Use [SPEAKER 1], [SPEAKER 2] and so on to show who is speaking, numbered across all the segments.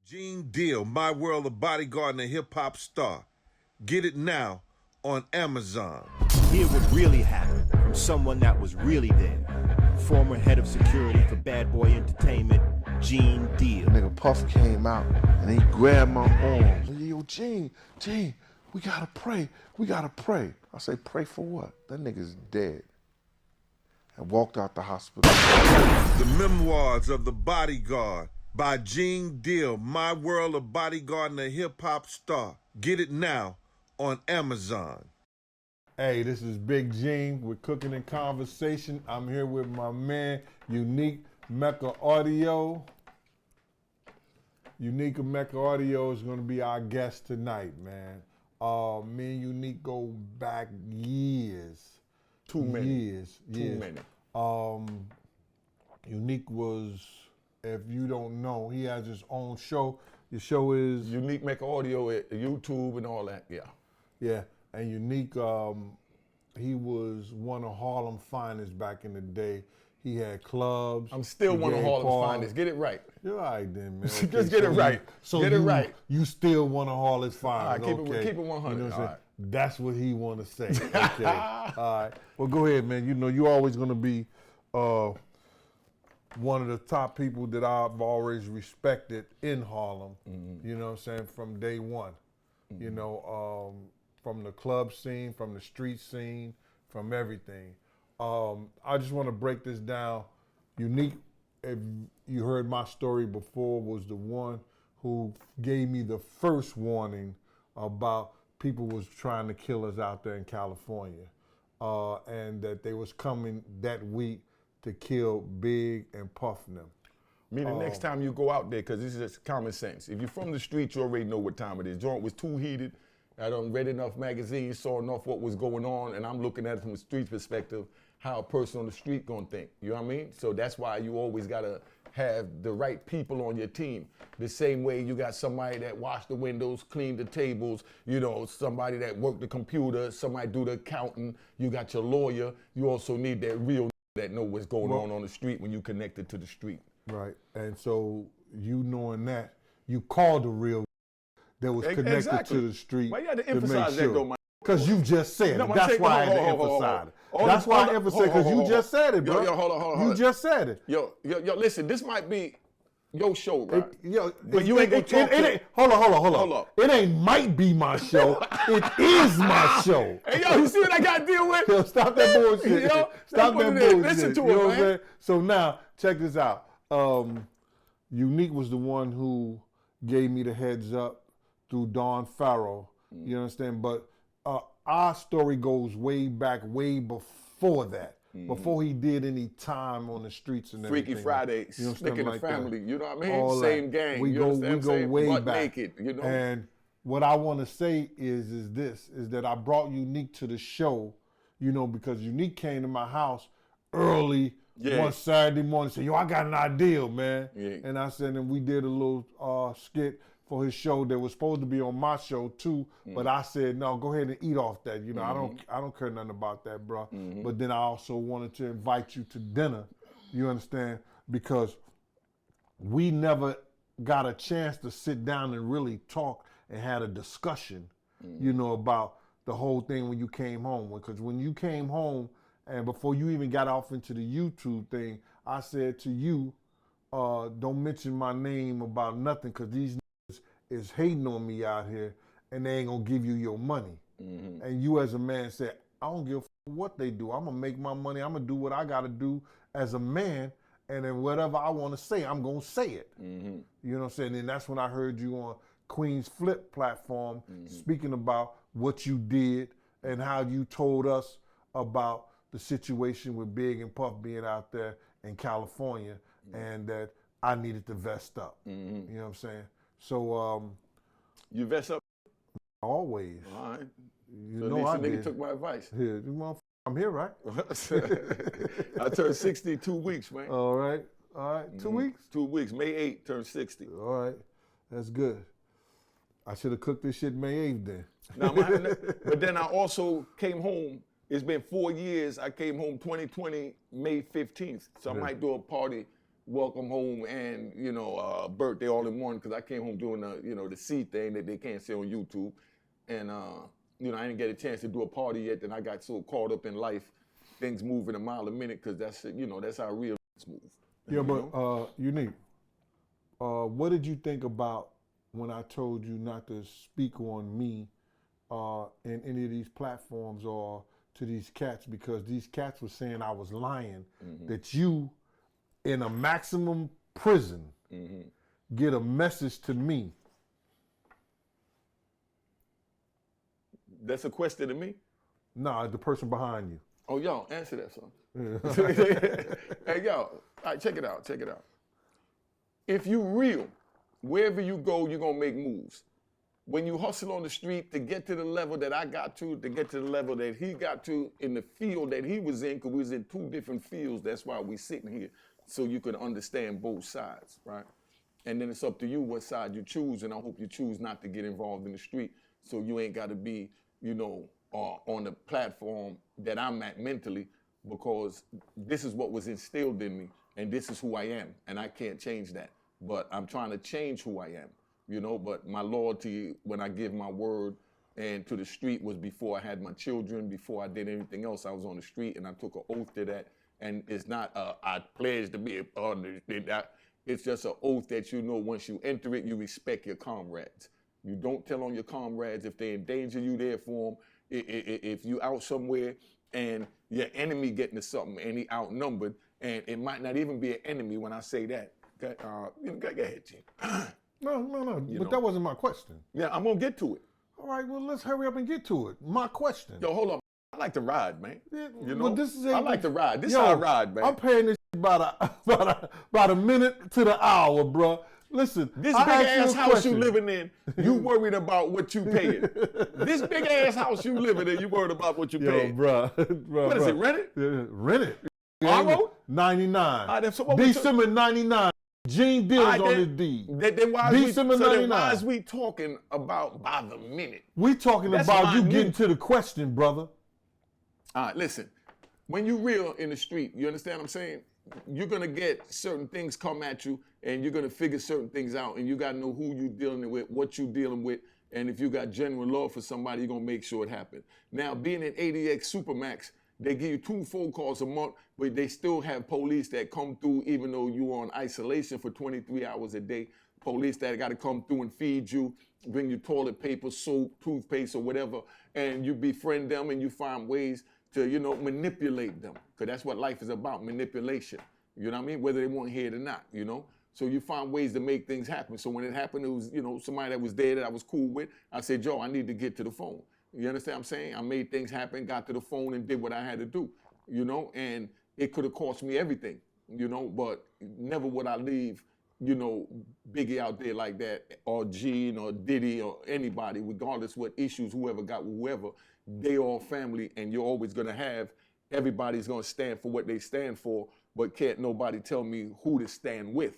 [SPEAKER 1] Gene Deal, My World of Bodyguard and a Hip Hop Star. Get it now on Amazon.
[SPEAKER 2] Hear what really happened from someone that was really there. Former head of security for Bad Boy Entertainment, Gene Deal.
[SPEAKER 3] Nigga Puff came out and he grabbed my arm. Yo, Gene, we gotta pray. We gotta pray. I say, pray for what? That nigga's dead. And walked out the hospital.
[SPEAKER 1] The Memoirs of the Bodyguard by Gene Deal, My World of Bodyguard and a Hip Hop Star. Get it now on Amazon.
[SPEAKER 4] Hey, this is Big Gene with Cooking and Conversation. I'm here with my man, Unique Mecca Audio. Unique Mecca Audio is gonna be our guest tonight, man. Me and Unique go back years.
[SPEAKER 5] Too many.
[SPEAKER 4] Years.
[SPEAKER 5] Too many.
[SPEAKER 4] Unique was, if you don't know, he has his own show. Your show is?
[SPEAKER 5] Unique Mecca Audio at YouTube and all that, yeah.
[SPEAKER 4] Yeah, and Unique, he was one of Harlem's finest back in the day. He had clubs.
[SPEAKER 5] I'm still one of Harlem's finest. Get it right.
[SPEAKER 4] You're all right then, man. Okay,
[SPEAKER 5] Just get it right. Get it right.
[SPEAKER 4] You still one of Harlem's finest.
[SPEAKER 5] All right, keep it 100.
[SPEAKER 4] You know what I'm saying?
[SPEAKER 5] Right.
[SPEAKER 4] That's what he want to say. Okay. All right. Well, go ahead, man. You know, you're always going to be one of the top people that I've always respected in Harlem. Mm-hmm. You know what I'm saying? From day one. Mm-hmm. You know, from the club scene, from the street scene, from everything. I just want to break this down. Unique, if you heard my story before, was the one who gave me the first warning about people was trying to kill us out there in California, and that they was coming that week to kill Big and Puff and them.
[SPEAKER 5] Meaning next time you go out there, because this is just common sense. If you're from the street, you already know what time it is. Joint was too heated. I done read enough magazines, saw enough what was going on, and I'm looking at it from a street perspective, how a person on the street gonna think, you know what I mean? So that's why you always gotta have the right people on your team. The same way you got somebody that wash the windows, clean the tables, you know, somebody that work the computer, somebody do the accounting, you got your lawyer, you also need that real that know what's going on the street when you connected to the street.
[SPEAKER 4] Right, and so you knowing that, you called the real that was connected to the street.
[SPEAKER 5] Why you had to emphasize that though, man?
[SPEAKER 4] Because you just said it. That's why I had to emphasize it. That's why I emphasize it, because you just said it, bro.
[SPEAKER 5] Yo, hold on.
[SPEAKER 4] You just said it.
[SPEAKER 5] Yo, listen, this might be your show, right? But you ain't gonna talk
[SPEAKER 4] Hold on. It ain't might be my show. It is my show.
[SPEAKER 5] Hey, yo, you see what I gotta deal with?
[SPEAKER 4] Yo, stop that bullshit.
[SPEAKER 5] Yo,
[SPEAKER 4] stop that bullshit.
[SPEAKER 5] Listen to
[SPEAKER 4] you know
[SPEAKER 5] it,
[SPEAKER 4] what I'm saying? So now, check this out. Unique was the one who gave me the heads up through Don Farrell. You understand? But our story goes way back, way before that. Before he did any time on the streets and everything.
[SPEAKER 5] Freaky Friday, Slick in the Family, you know what I mean?
[SPEAKER 4] All
[SPEAKER 5] Same
[SPEAKER 4] that.
[SPEAKER 5] gang.
[SPEAKER 4] We go way
[SPEAKER 5] Butt
[SPEAKER 4] back.
[SPEAKER 5] naked, you know?
[SPEAKER 4] And what I want to say is that I brought Unique to the show, you know, because Unique came to my house early one Saturday morning and said, yo, I got an idea, man. Yeah. And I said, and we did a little skit for his show that was supposed to be on my show too, but I said, no, go ahead and eat off that. You know, I don't care nothing about that, bro. But then I also wanted to invite you to dinner, you understand? Because we never got a chance to sit down and really talk and had a discussion, you know, about the whole thing when you came home. Because when you came home and before you even got off into the YouTube thing, I said to you, don't mention my name about nothing, because these is hating on me out here and they ain't gonna give you your money. And you as a man said, I don't give a what they do. I'm gonna make my money. I'm gonna do what I gotta do as a man, and then whatever I wanna say, I'm gonna say it. You know what I'm saying? And that's when I heard you on Queen's Flip platform speaking about what you did and how you told us about the situation with Big and Puff being out there in California and that I needed to vest up. You know what I'm saying? So
[SPEAKER 5] you vest up?
[SPEAKER 4] Always.
[SPEAKER 5] All right.
[SPEAKER 4] You
[SPEAKER 5] so
[SPEAKER 4] know I
[SPEAKER 5] nigga
[SPEAKER 4] did.
[SPEAKER 5] took my advice.
[SPEAKER 4] Here, I'm here, right?
[SPEAKER 5] I turned 60 in 2 weeks, man.
[SPEAKER 4] All right. 2 weeks?
[SPEAKER 5] 2 weeks. May 8th, turned 60.
[SPEAKER 4] All right. That's good. I should have cooked this shit May 8th then.
[SPEAKER 5] Now, but then I also came home. It's been 4 years. I came home 2020, May 15th. So I might do a party welcome home and, birthday all in one, because I came home doing the C thing that they can't see on YouTube. And, I didn't get a chance to do a party yet. Then I got so caught up in life, things moving a mile a minute, because that's how real move.
[SPEAKER 4] Yeah, but Unique, what did you think about when I told you not to speak on me in any of these platforms or to these cats, because these cats were saying I was lying, that you in a maximum prison get a message to me?
[SPEAKER 5] That's a question to me?
[SPEAKER 4] Nah, the person behind you.
[SPEAKER 5] Oh, y'all, answer that, son. Hey, y'all, all right, check it out. If you real, wherever you go, you're going to make moves. When you hustle on the street to get to the level that I got to get to the level that he got to in the field that he was in, because we was in two different fields, that's why we sitting here, so you could understand both sides, right? And then it's up to you what side you choose, and I hope you choose not to get involved in the street, so you ain't got to be, on the platform that I'm at mentally, because this is what was instilled in me, and this is who I am, and I can't change that. But I'm trying to change who I am. But my loyalty when I give my word and to the street was before I had my children, before I did anything else. I was on the street and I took an oath to that. And it's not I pledge to be on the street. It's just an oath that once you enter it, you respect your comrades. You don't tell on your comrades if they endanger you there for them. If you out somewhere and your enemy getting to something and he outnumbered, and it might not even be an enemy when I say that. Go ahead, Gene.
[SPEAKER 4] No. But that wasn't my question.
[SPEAKER 5] Yeah, I'm going to get to it.
[SPEAKER 4] All right, well, let's hurry up and get to it. My question.
[SPEAKER 5] Yo, hold on. I like to ride, man.
[SPEAKER 4] Yeah, but this is
[SPEAKER 5] I like to ride. This is how I ride, man.
[SPEAKER 4] I'm paying this about a minute to the hour, bro. Listen,
[SPEAKER 5] this big ass house you living in, you worried about what you paying. This big ass house you living in, you worried about what you paying.
[SPEAKER 4] Bro.
[SPEAKER 5] What is it, rented?
[SPEAKER 4] Yeah, rented.
[SPEAKER 5] Borrowed?
[SPEAKER 4] 99.
[SPEAKER 5] So
[SPEAKER 4] December 99. Gene Deal's on his deed.
[SPEAKER 5] Then why is we talking about by the minute?
[SPEAKER 4] We talking about you getting to the question, brother.
[SPEAKER 5] All right, listen. When you real in the street, you understand what I'm saying? You're going to get certain things come at you, and you're going to figure certain things out, and you got to know who you dealing with, what you dealing with, and if you got general love for somebody, you're going to make sure it happens. Now, being an ADX Supermax, they give you 2 phone calls a month, but they still have police that come through even though you're on isolation for 23 hours a day. Police that got to come through and feed you, bring you toilet paper, soap, toothpaste, or whatever, and you befriend them and you find ways to, manipulate them. Because that's what life is about, manipulation. You know what I mean? Whether they want to hear it or not, So you find ways to make things happen. So when it happened, it was, somebody that was there that I was cool with. I said, Joe, I need to get to the phone. You understand what I'm saying? I made things happen, got to the phone and did what I had to do, and it could have cost me everything, but never would I leave, Biggie out there like that, or Gene or Diddy or anybody, regardless what issues whoever got with whoever, they all family, and you're always gonna have, everybody's gonna stand for what they stand for, but can't nobody tell me who to stand with.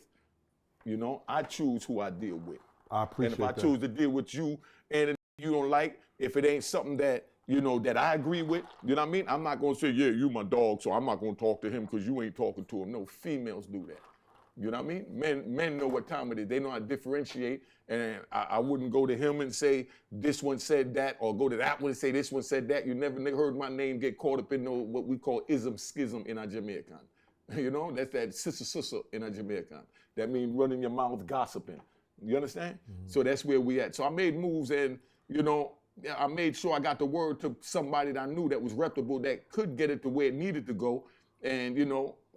[SPEAKER 5] I choose who I deal with.
[SPEAKER 4] I appreciate that.
[SPEAKER 5] And if I choose to deal with you and you don't like, if it ain't something that, that I agree with, you know what I mean? I'm not going to say, yeah, you my dog, so I'm not going to talk to him because you ain't talking to him. No, females do that. You know what I mean? Men know what time it is. They know how to differentiate, and I wouldn't go to him and say, this one said that, or go to that one and say, this one said that. You never heard my name get caught up in what we call ism, schism in our Jamaican. That's that sister in our Jamaican. That means running your mouth gossiping. You understand? Mm-hmm. So that's where we at. So I made moves, and, I made sure I got the word to somebody that I knew that was reputable, that could get it to where it needed to go. And,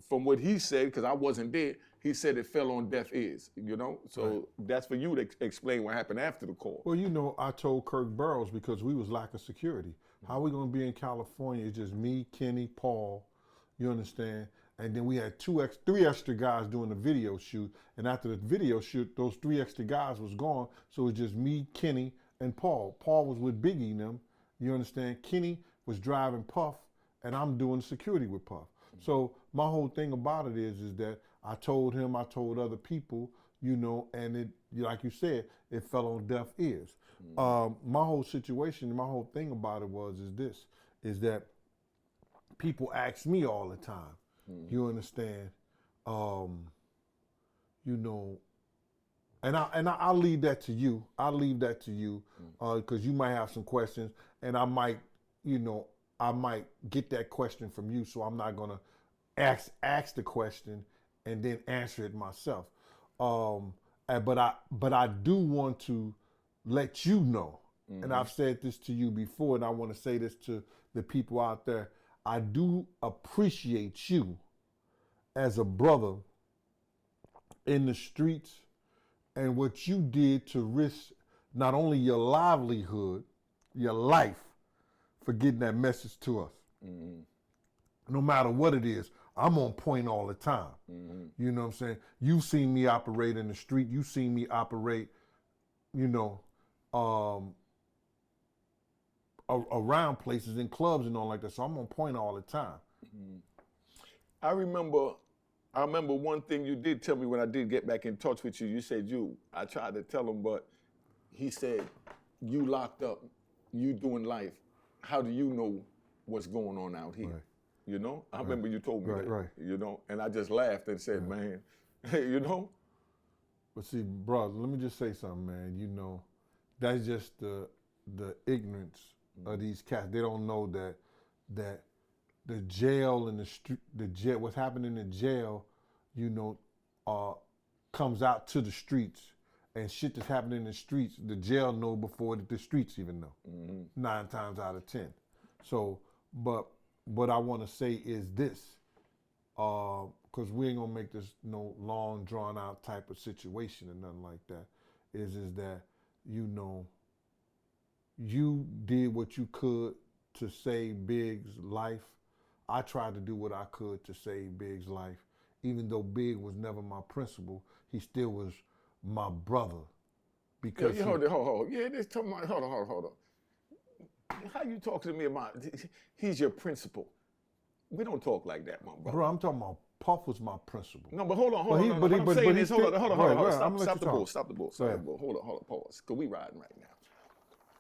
[SPEAKER 5] from what he said, because I wasn't there, he said it fell on deaf ears, So right. That's for you to explain what happened after the call.
[SPEAKER 4] Well, I told Kirk Burrows, because we was lack of security. Mm-hmm. How we going to be in California? It's just me, Kenny, Paul, you understand? And then we had 3 extra guys doing the video shoot. And after the video shoot, those 3 extra guys was gone. So it was just me, Kenny, and Paul. Paul was with Biggie and them, you understand? Kenny was driving Puff, and I'm doing security with Puff. Mm-hmm. So my whole thing about it is that I told him, I told other people, and it, like you said, it fell on deaf ears. Mm-hmm. My whole situation, my whole thing about it is that people ask me all the time, mm-hmm. you understand, you know, and I'll leave that to you. I'll leave that to you because you might have some questions, and I might, you know, I might get that question from you. So I'm not gonna ask the question and then answer it myself. But I do want to let you know, and I've said this to you before, and I want to say this to the people out there. I do appreciate you as a brother in the streets and what you did to risk not only your livelihood, your life, for getting that message to us. No matter what it is, I'm on point all the time. You know what I'm saying? You've seen me operate in the street. You've seen me operate, you know, around places in clubs and all like that. So I'm on point all the time.
[SPEAKER 5] I remember one thing you did tell me when I did get back in touch with you. You said I tried to tell him, but he said, you locked up, you doing life. How do you know what's going on out here? Right. You know, I remember you told me that, right. You know, and I just laughed and said, man, you know.
[SPEAKER 4] But see, brother, let me just say something, man. You know, that's just the ignorance of these cats. They don't know that the jail and the jail, what's happening in the jail, you know, comes out to the streets, and shit that's happening in the streets, the jail know before the streets even know. 9 times out of 10. So, but what I want to say is this, because we ain't gonna make this no long drawn out type of situation and nothing like that, is that, you know, you did what you could to save Big's life. I tried to do what I could to save Big's life. Even though Big was never my principal, he still was my brother. Because
[SPEAKER 5] hold on. Yeah, this talking about, hold on. How you talking to me about he's your principal? We don't talk like that, my brother.
[SPEAKER 4] Bro, I'm talking about Puff was my principal.
[SPEAKER 5] No, but hold on. What I'm saying is, hold on. Stop the bull. Hold on, pause. Because we riding right now.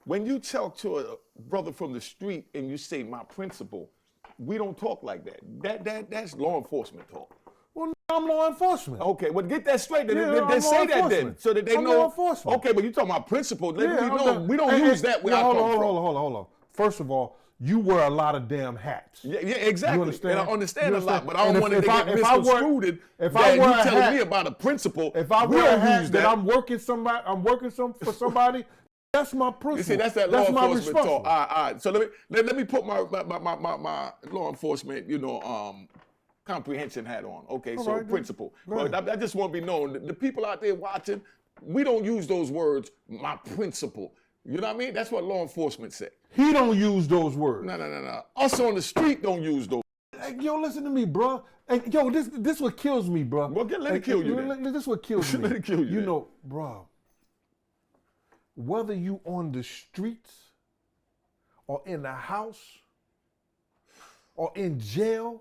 [SPEAKER 5] When you talk to a brother from the street and you say my principal, we don't talk like that. That's law enforcement talk.
[SPEAKER 4] Well, I'm law enforcement.
[SPEAKER 5] Okay, well, get that straight. Then say that then, so that they know.
[SPEAKER 4] Law enforcement.
[SPEAKER 5] Okay, but you talking about principal. Let me know. We don't use that where I come from.
[SPEAKER 4] Hold on. First of all, you wear a lot of damn hats.
[SPEAKER 5] Yeah, exactly.
[SPEAKER 4] You understand?
[SPEAKER 5] And I understand a lot, but I don't want to get misconstrued.
[SPEAKER 4] If I wear a hat,
[SPEAKER 5] telling me about a principal,
[SPEAKER 4] if I wear a hat that I'm working for somebody, that's my principal.
[SPEAKER 5] You see, that's that law enforcement talk. All right. So let me put my law enforcement, you know, comprehension hat on. Okay, so right, principal. Well, I just want to be known. The people out there watching, we don't use those words, my principal. You know what I mean? That's what law enforcement say.
[SPEAKER 4] He don't use those words.
[SPEAKER 5] No. Us on the street don't use those.
[SPEAKER 4] Hey, yo, listen to me, bro. And yo, this what kills me, bro.
[SPEAKER 5] Well, let it kill you.
[SPEAKER 4] This what kills me.
[SPEAKER 5] Let it kill you.
[SPEAKER 4] You know, bro. Whether you on the streets or in the house or in jail,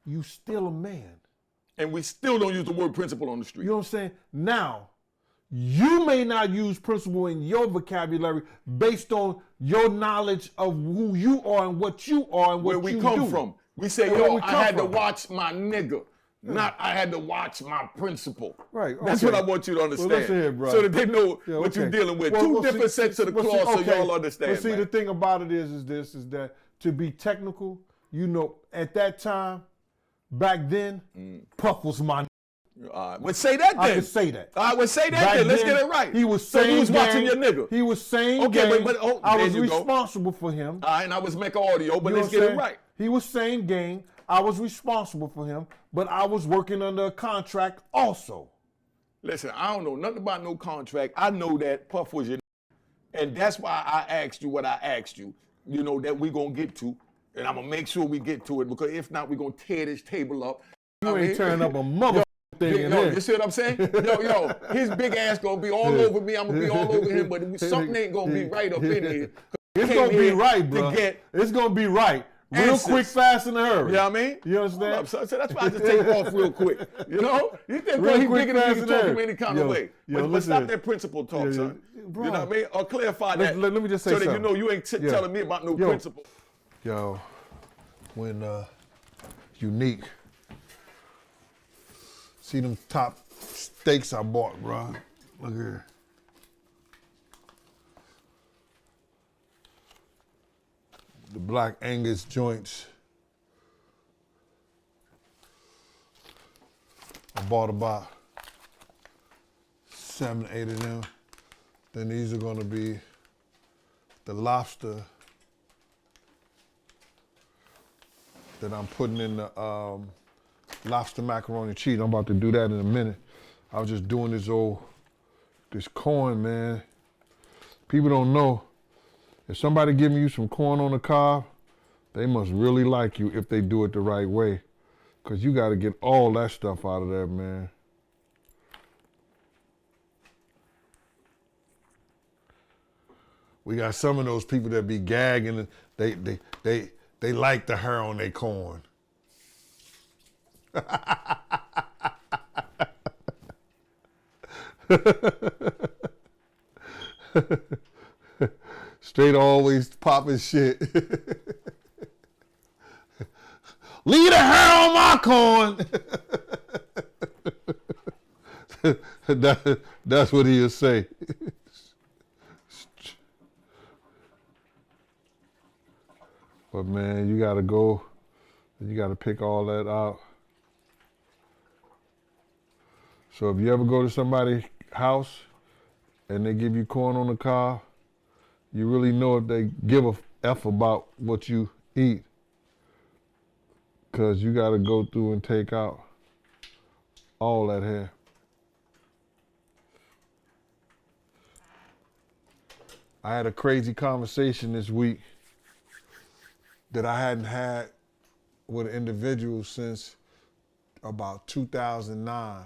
[SPEAKER 4] you still a man.
[SPEAKER 5] And we still don't use the word principal on the street.
[SPEAKER 4] You know what I'm saying? Now, you may not use principal in your vocabulary based on your knowledge of who you are and what you are and what
[SPEAKER 5] you do.
[SPEAKER 4] Where we
[SPEAKER 5] come from. We say, I had to watch my nigga. Not I had to watch my principal.
[SPEAKER 4] Right. Okay.
[SPEAKER 5] That's what I want you to understand.
[SPEAKER 4] Well, listen here, bro.
[SPEAKER 5] So that they know what you're dealing with. Two different sets of the cloth so y'all understand.
[SPEAKER 4] But see, the thing about it is that to be technical, you know, at that time, back then, Puff was my
[SPEAKER 5] well, say that then.
[SPEAKER 4] I can say that.
[SPEAKER 5] All right, well, say that back then. Let's get it right.
[SPEAKER 4] He was saying
[SPEAKER 5] so he was watching your nigga.
[SPEAKER 4] He was saying
[SPEAKER 5] okay,
[SPEAKER 4] but I was responsible for him.
[SPEAKER 5] All right, and I was Mecca Audio, but let's get it right.
[SPEAKER 4] He was saying gang. I was responsible for him, but I was working under a contract also.
[SPEAKER 5] Listen, I don't know nothing about no contract. I know that Puff was your and that's why I asked you what I asked you, you know, that we going to get to, and I'm going to make sure we get to it, because if not, we're going to tear this table up.
[SPEAKER 4] You ain't tearing up a mother thing in there.
[SPEAKER 5] You see what I'm saying? Yo, his big ass going to be all over me. I'm going to be all over him, but something ain't going to be right up in here.
[SPEAKER 4] It's going to be right, bro. It's going to be right. Real quick, fast, in a hurry.
[SPEAKER 5] You know what I mean?
[SPEAKER 4] You understand?
[SPEAKER 5] So that's why I just take off real quick. You know? You think he's bigger than you can talk him any kind of way. But stop that principle talk, son. Bro. You know what I mean? Or clarify that.
[SPEAKER 4] Let me just say something.
[SPEAKER 5] So that you know you ain't telling me about no principle.
[SPEAKER 4] Yo, when Unique, See them top steaks I bought, bro. Look here. The Black Angus joints. I bought about 7, 8 of them. Then these are gonna be the lobster that I'm putting in the lobster macaroni and cheese. I'm about to do that in a minute. I was just doing this corn, man. People don't know. If somebody giving you some corn on the cob, they must really like you if they do it the right way. Cause you gotta get all that stuff out of there, man. We got some of those people that be gagging. They like the hair on their corn. Straight always popping shit. Leave the hair on my corn. That's what he'll say. But man, you gotta go, you gotta pick all that out. So if you ever go to somebody's house and they give you corn on the cob, you really know if they give a F about what you eat. Cause you gotta go through and take out all that hair. I had a crazy conversation this week that I hadn't had with an individual since about 2009.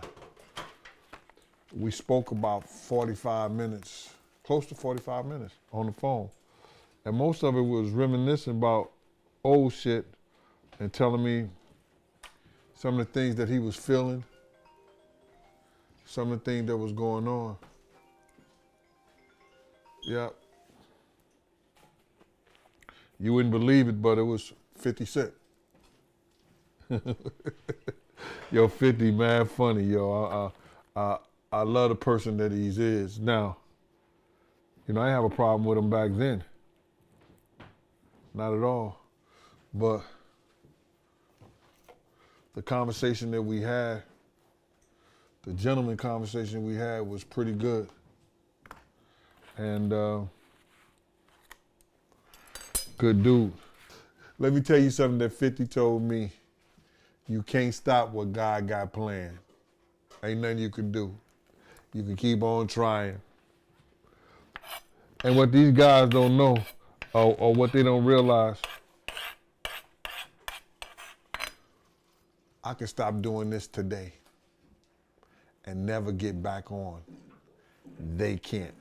[SPEAKER 4] We spoke about 45 minutes, close to 45 minutes on the phone. And most of it was reminiscing about old shit and telling me some of the things that he was feeling, some of the things that was going on. Yeah. You wouldn't believe it, but it was 50 Cent. Yo, 50, man, funny, yo. I love the person that he is now. You know, I didn't have a problem with him back then. Not at all. But the conversation that we had, the gentleman conversation we had was pretty good. And good dude. Let me tell you something that 50 told me. You can't stop what God got planned. Ain't nothing you can do. You can keep on trying. And what these guys don't know, or what they don't realize, I can stop doing this today and never get back on. They can't.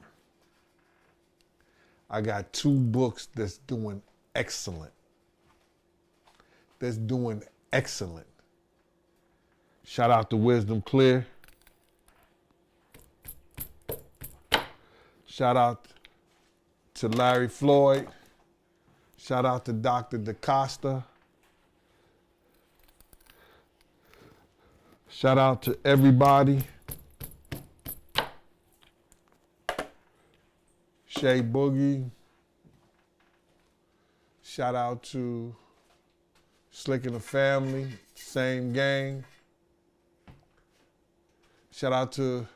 [SPEAKER 4] I got 2 books that's doing excellent. That's doing excellent. Shout out to Wisdom Clear. Shout out to Larry Floyd. Shout out to Dr. DaCosta. Shout out to everybody. Shay Boogie. Shout out to Slick and the Family, same gang. Shout out to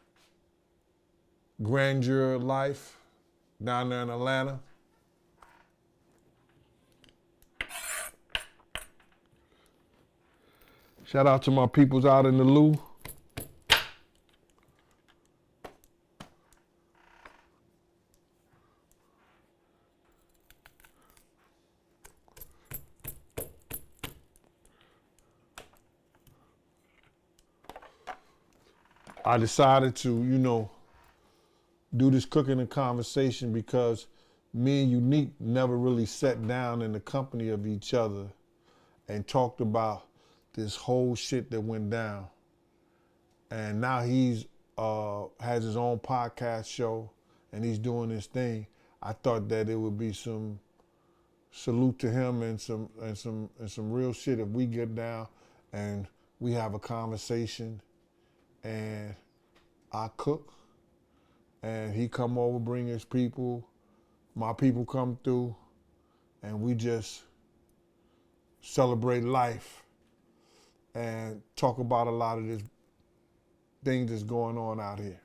[SPEAKER 4] Grandeur Life down there in Atlanta. Shout out to my peoples out in the Lou. I decided to, do this cooking and conversation because me and Unique never really sat down in the company of each other and talked about this whole shit that went down. And now he's has his own podcast show and he's doing his thing. I thought that it would be some salute to him and some real shit if we get down and we have a conversation and I cook, and he come over, bring his people, my people come through, and we just celebrate life and talk about a lot of this things that's going on out here.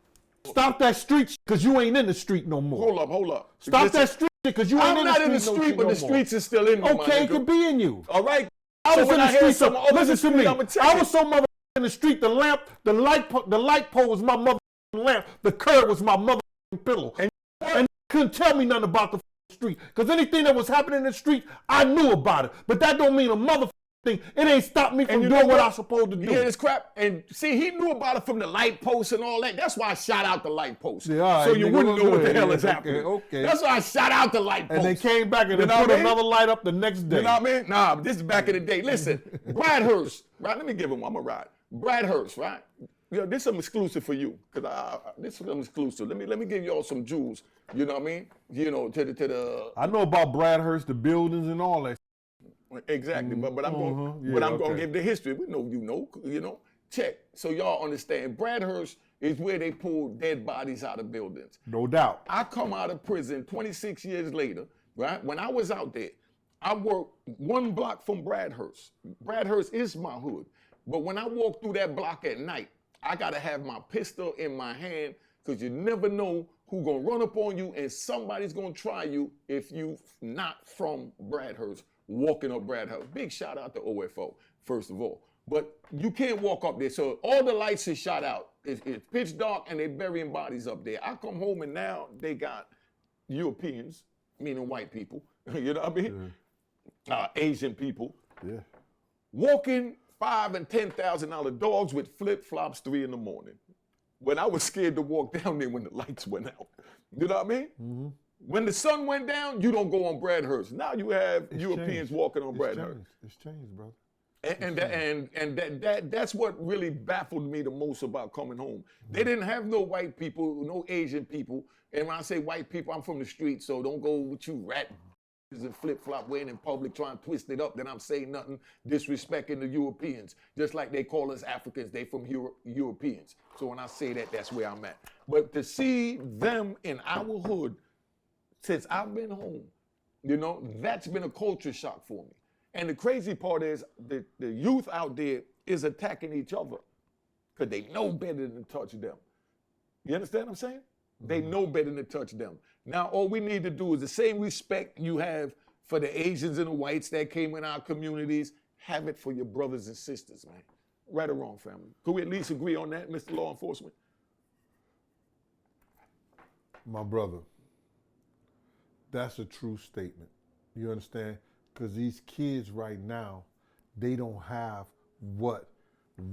[SPEAKER 4] Stop that street because you ain't in the street no more.
[SPEAKER 5] Hold up.
[SPEAKER 4] Stop that street because you ain't
[SPEAKER 5] I'm not in the street, but the streets is still in me.
[SPEAKER 4] Okay, it could be in you.
[SPEAKER 5] All right.
[SPEAKER 4] I was in the street. So listen to me. I was
[SPEAKER 5] so
[SPEAKER 4] so mother in the street. The light pole was my mother lamp. The curb was my mother pillow. And you couldn't tell me nothing about the street because anything that was happening in the street, I knew about it. But that don't mean a mother thing. It ain't stopped me from doing what I'm supposed to do.
[SPEAKER 5] You hear this crap? And see, he knew about it from the light post and all that. That's why I shot out the light post.
[SPEAKER 4] Yeah, all right,
[SPEAKER 5] so you wouldn't know what the hell is
[SPEAKER 4] okay,
[SPEAKER 5] happening.
[SPEAKER 4] Okay.
[SPEAKER 5] That's why I shot out the light post.
[SPEAKER 4] And they came back and they put another light up the next day.
[SPEAKER 5] You know what I mean? Nah, this is back in the day. Listen, Brad Hurst, right? Let me give him one more ride. Brad Hurst, right? You know, this is something exclusive for you. Cause this is something exclusive. Let me give y'all some jewels. You know what I mean? You know, to the
[SPEAKER 4] I know about Brad Hurst, the buildings and all that.
[SPEAKER 5] Exactly, but I'm gonna give the history. We know you know. Check. So y'all understand. Brad Hurst is where they pull dead bodies out of buildings.
[SPEAKER 4] No doubt.
[SPEAKER 5] I come out of prison 26 years later, right? When I was out there, I worked 1 block from Brad Hurst. Brad Hurst is my hood. But when I walk through that block at night, I gotta have my pistol in my hand because you never know who's gonna run up on you and somebody's gonna try you if you not from Brad Hurst. Walking up Brad House. Big shout out to OFO, first of all. But you can't walk up there. So all the lights is shot out. It's pitch dark and they're burying bodies up there. I come home and now they got Europeans, meaning white people, you know what I mean? Yeah. Asian people.
[SPEAKER 4] Yeah.
[SPEAKER 5] Walking $5,000 and $10,000 dogs with flip-flops 3 in the morning. When I was scared to walk down there when the lights went out. You know what I mean? Mm-hmm. When the sun went down, you don't go on Brad Hurst. Now you have Europeans walking on Brad Hurst.
[SPEAKER 4] It's changed, brother.
[SPEAKER 5] And that's what really baffled me the most about coming home. They didn't have no white people, no Asian people. And when I say white people, I'm from the street, so don't go with you rat and flip-flop wearing in public trying to twist it up. Then I'm saying nothing disrespecting the Europeans. Just like they call us Africans, they from Europeans. So when I say that, that's where I'm at. But to see them in our hood, since I've been home, you know, that's been a culture shock for me. And the crazy part is the youth out there is attacking each other because they know better than to touch them. You understand what I'm saying? Mm-hmm. They know better than to touch them. Now, all we need to do is the same respect you have for the Asians and the whites that came in our communities, have it for your brothers and sisters, man. Right or wrong, family? Could we at least agree on that, Mr. Law Enforcement?
[SPEAKER 4] My brother. That's a true statement. You understand? Because these kids right now, they don't have what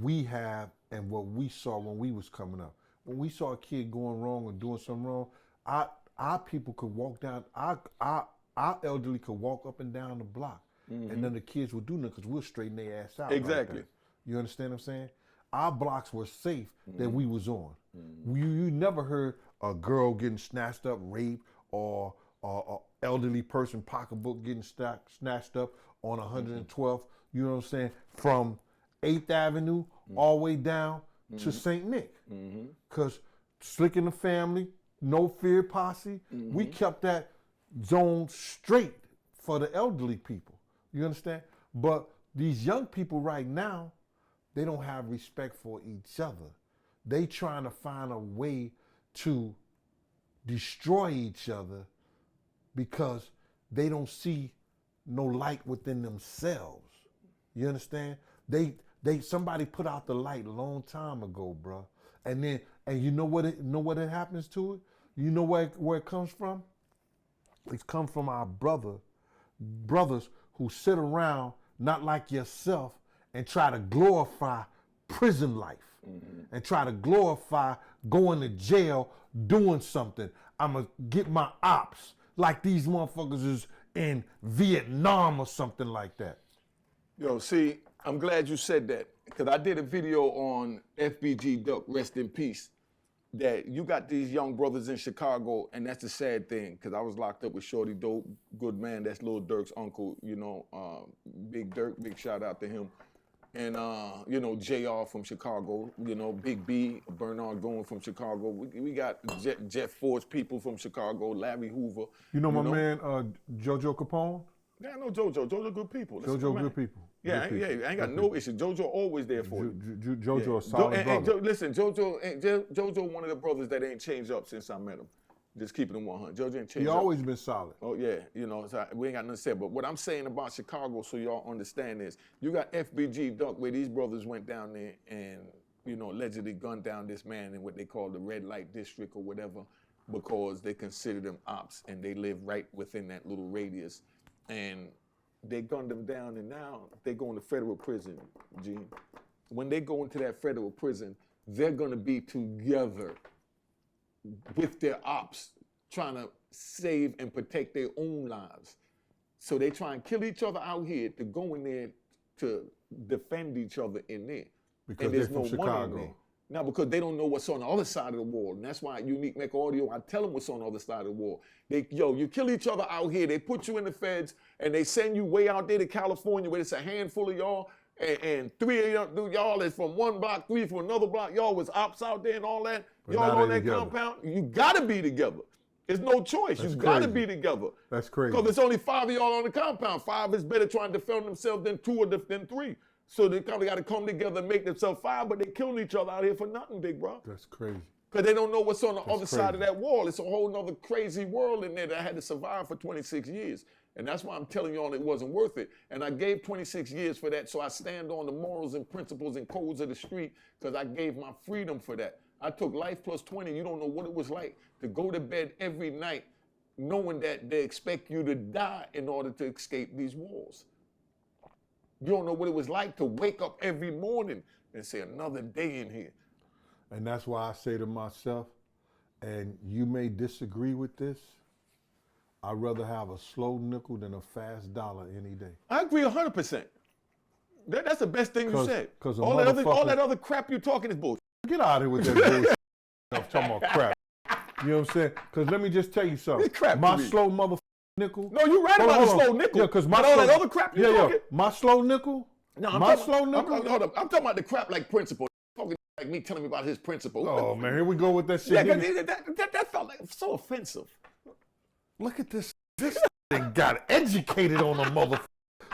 [SPEAKER 4] we have and what we saw when we was coming up. When we saw a kid going wrong or doing something wrong, our people could walk down, our elderly could walk up and down the block. Mm-hmm. And then the kids would do nothing because we'll straighten their ass out.
[SPEAKER 5] Exactly.
[SPEAKER 4] Right. You understand what I'm saying? Our blocks were safe that we was on. Mm-hmm. You never heard a girl getting snatched up, raped, or elderly person pocketbook getting snatched up on 112th, you know what I'm saying, from 8th Avenue all the way down to St. Nick. Because Slick and the Family, No Fear Posse, we kept that zone straight for the elderly people. You understand? But these young people right now, they don't have respect for each other. They trying to find a way to destroy each other because they don't see no light within themselves. You understand? Somebody put out the light a long time ago, bro. And you know what it happens to it? You know where it comes from? It comes from our brothers who sit around not like yourself and try to glorify prison life and try to glorify going to jail, doing something. I'ma get my ops like these motherfuckers is in Vietnam or something like that.
[SPEAKER 5] Yo, see, I'm glad you said that because I did a video on FBG Duck, rest in peace, that you got these young brothers in Chicago, and that's the sad thing because I was locked up with Shorty Dope, good man, that's Lil Durk's uncle, you know, Big Dirk, big shout out to him. And, you know, JR from Chicago, you know, Big B, Bernard Goin from Chicago. We got Jeff Ford's people from Chicago, Larry Hoover.
[SPEAKER 4] You know my man, JoJo Capone?
[SPEAKER 5] Yeah, I know JoJo. JoJo good people.
[SPEAKER 4] JoJo good people.
[SPEAKER 5] Yeah, I ain't got no issue. JoJo always there for you.
[SPEAKER 4] JoJo a solid brother.
[SPEAKER 5] Listen, JoJo one of the brothers that ain't changed up since I met him. Just keeping him 100. JoJo ain't changed up.
[SPEAKER 4] He always been solid.
[SPEAKER 5] Oh, yeah. You know, so we ain't got nothing to say. But what I'm saying about Chicago, so y'all understand is, you got FBG Duck, where these brothers went down there and, you know, allegedly gunned down this man in what they call the red light district or whatever, because they consider them ops and they live right within that little radius. And they gunned them down, and now they go into federal prison, Gene. When they go into that federal prison, they're going to be together with their ops, trying to save and protect their own lives. So they try and kill each other out here to go in there to defend each other in there.
[SPEAKER 4] Because
[SPEAKER 5] and there's
[SPEAKER 4] they're from
[SPEAKER 5] no money in
[SPEAKER 4] Chicago.
[SPEAKER 5] there. Now, because they don't know what's on the other side of the wall. And that's why Unique Mecca Audio, I tell them what's on the other side of the wall. You kill each other out here, they put you in the feds, and they send you way out there to California where it's a handful of y'all, and 3 of y'all is from one block, 3 from another block. Y'all was ops out there and all that.
[SPEAKER 4] But
[SPEAKER 5] y'all
[SPEAKER 4] now
[SPEAKER 5] on
[SPEAKER 4] they
[SPEAKER 5] that
[SPEAKER 4] together.
[SPEAKER 5] compound. You gotta be together. There's no choice.
[SPEAKER 4] That's
[SPEAKER 5] You gotta
[SPEAKER 4] crazy.
[SPEAKER 5] be together.
[SPEAKER 4] That's crazy.
[SPEAKER 5] Because there's only 5 of y'all on the compound. 5 is better trying to defend themselves than 2 or than 3. So they kind of got to come together and make themselves 5, but they killing each other out here for nothing, big bro.
[SPEAKER 4] That's crazy.
[SPEAKER 5] Because they don't know what's on the other
[SPEAKER 4] crazy.
[SPEAKER 5] side of that wall. It's a whole nother crazy world in there that I had to survive for 26 years. And that's why I'm telling y'all it wasn't worth it. And I gave 26 years for that, so I stand on the morals and principles and codes of the street, because I gave my freedom for that. I took life plus 20. You don't know what it was like to go to bed every night knowing that they expect you to die in order to escape these walls. You don't know what it was like to wake up every morning and say, another day in here.
[SPEAKER 4] And that's why I say to myself, and you may disagree with this, I'd rather have a slow nickel than a fast dollar any day.
[SPEAKER 5] I agree 100%. That's the best thing you said.
[SPEAKER 4] 'cause a
[SPEAKER 5] All that
[SPEAKER 4] motherfucker-
[SPEAKER 5] other crap you're talking is bullshit.
[SPEAKER 4] Get out of here with that bullshit. I'm talking about crap. You know what I'm saying? Because let me just tell you something.
[SPEAKER 5] It's crap to
[SPEAKER 4] My
[SPEAKER 5] me.
[SPEAKER 4] slow motherfucking nickel.
[SPEAKER 5] No, you're right about the slow nickel.
[SPEAKER 4] Yeah, because my
[SPEAKER 5] but all
[SPEAKER 4] slow,
[SPEAKER 5] that other crap you're talking.
[SPEAKER 4] my slow nickel.
[SPEAKER 5] No,
[SPEAKER 4] my slow nickel.
[SPEAKER 5] Hold up. I'm talking about the crap like principle. Talking like me telling me about his principle.
[SPEAKER 4] Oh man, here we go with that shit.
[SPEAKER 5] Yeah,
[SPEAKER 4] Nigga,
[SPEAKER 5] that felt like so offensive.
[SPEAKER 4] look at this. This thing got educated on a motherfucker.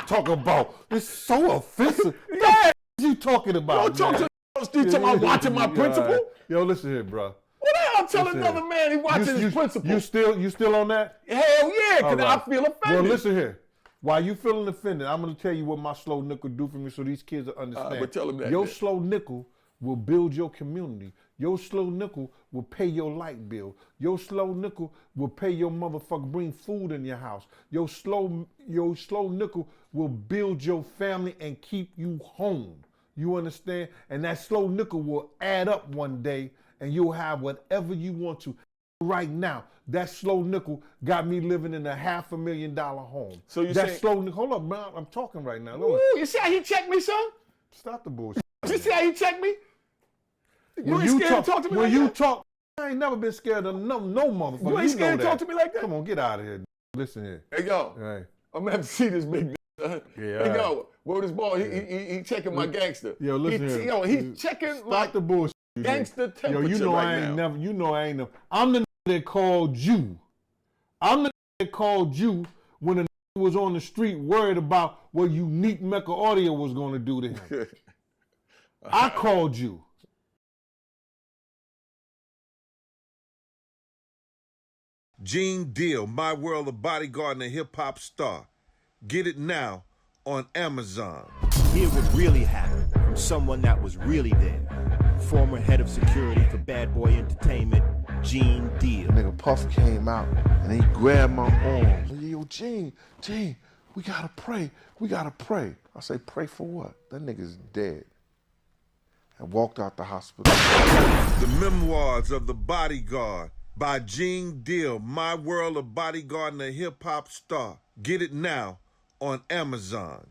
[SPEAKER 4] Talking about it's so offensive.
[SPEAKER 5] Yeah.
[SPEAKER 4] What you talking about?
[SPEAKER 5] Don't talk
[SPEAKER 4] man?
[SPEAKER 5] to the street talking about watching my principle.
[SPEAKER 4] Yo, listen here, bro.
[SPEAKER 5] What the hell telling
[SPEAKER 4] Listen
[SPEAKER 5] another
[SPEAKER 4] here.
[SPEAKER 5] man he watching his principle?
[SPEAKER 4] You still on that?
[SPEAKER 5] Hell yeah, because
[SPEAKER 4] All right.
[SPEAKER 5] I feel offended.
[SPEAKER 4] Well, listen here. While you feeling offended, I'm gonna tell you what my slow nickel do for me, so these kids will understand.
[SPEAKER 5] but tell them that,
[SPEAKER 4] Your
[SPEAKER 5] then.
[SPEAKER 4] slow nickel will build your community. Your slow nickel will pay your light bill. Your slow nickel will pay your motherfucker, bring food in your house. Your slow nickel will build your family and keep you home. You understand? And that slow nickel will add up one day, and you'll have whatever you want to. Right now, that slow nickel got me living in a $500,000 home.
[SPEAKER 5] So you
[SPEAKER 4] that
[SPEAKER 5] say-
[SPEAKER 4] slow nickel? Hold up, man. I'm talking right now.
[SPEAKER 5] Ooh, you see how he checked me, son?
[SPEAKER 4] Stop the bullshit.
[SPEAKER 5] You see how he checked me? You
[SPEAKER 4] When
[SPEAKER 5] ain't scared to talk to me
[SPEAKER 4] when
[SPEAKER 5] like
[SPEAKER 4] you
[SPEAKER 5] that?
[SPEAKER 4] talk, I ain't never been scared of no motherfucker.
[SPEAKER 5] You ain't scared
[SPEAKER 4] know
[SPEAKER 5] to talk
[SPEAKER 4] that.
[SPEAKER 5] to me like that?
[SPEAKER 4] Come on, get out of here. Listen here.
[SPEAKER 5] Hey, yo,
[SPEAKER 4] Hey.
[SPEAKER 5] I'm gonna have to see this big
[SPEAKER 4] Yeah,
[SPEAKER 5] Hey, yo, where this ball? He checking my gangster.
[SPEAKER 4] Yo, listen here.
[SPEAKER 5] Yo, he's checking my
[SPEAKER 4] Stop the bullshit.
[SPEAKER 5] gangster
[SPEAKER 4] Yo,
[SPEAKER 5] temperature
[SPEAKER 4] you know
[SPEAKER 5] right
[SPEAKER 4] I ain't
[SPEAKER 5] now.
[SPEAKER 4] never. You know I ain't never. I'm the that called you. I'm the that called you when the was on the street worried about what Unique Mecca Audio was going to do to him. I called you.
[SPEAKER 1] Gene Deal, My World of Bodyguard and a Hip Hop Star. Get it now on Amazon.
[SPEAKER 2] Hear what really happened from someone that was really there. Former head of security for Bad Boy Entertainment, Gene Deal.
[SPEAKER 3] Nigga Puff came out and he grabbed my arm. Yo, Gene, we gotta pray. We gotta pray. I say, pray for what? That nigga's dead. And walked out the hospital.
[SPEAKER 1] The Memoirs of the Bodyguard by Gene Deal, My World of Bodyguard and a Hip Hop Star. Get it now on Amazon.